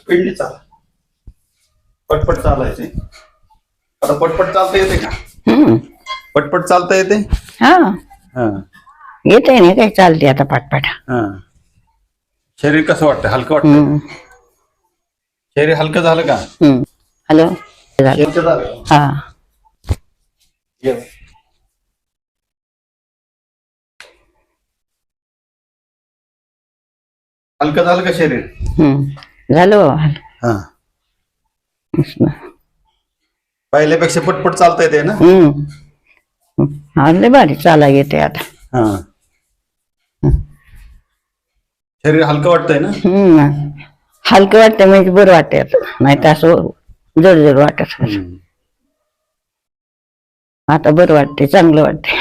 Speedly चाला, पटपट चालायचे. आता पटपट चालता येते का? पटपट चालता येते. हा हा येते नाही काय, चालते आता पाटपाट. हा. शरीर कसं वाटतं? हलकं वाटतं? शरीर हलकं झालं का? हॅलो शरीर झालं. हा ये. हलकं झालं का शरीर? झालं. हा. पहिल्यापेक्षा पटपट चालता येते ना? लय भारी चाला येते आता. हा. शरीर हलकं वाटतंय ना? हलकं वाटतं म्हणजे बरं वाटते आता, नाही तर असं जड जड वाटत. आता बरं वाटते, चांगलं वाटते.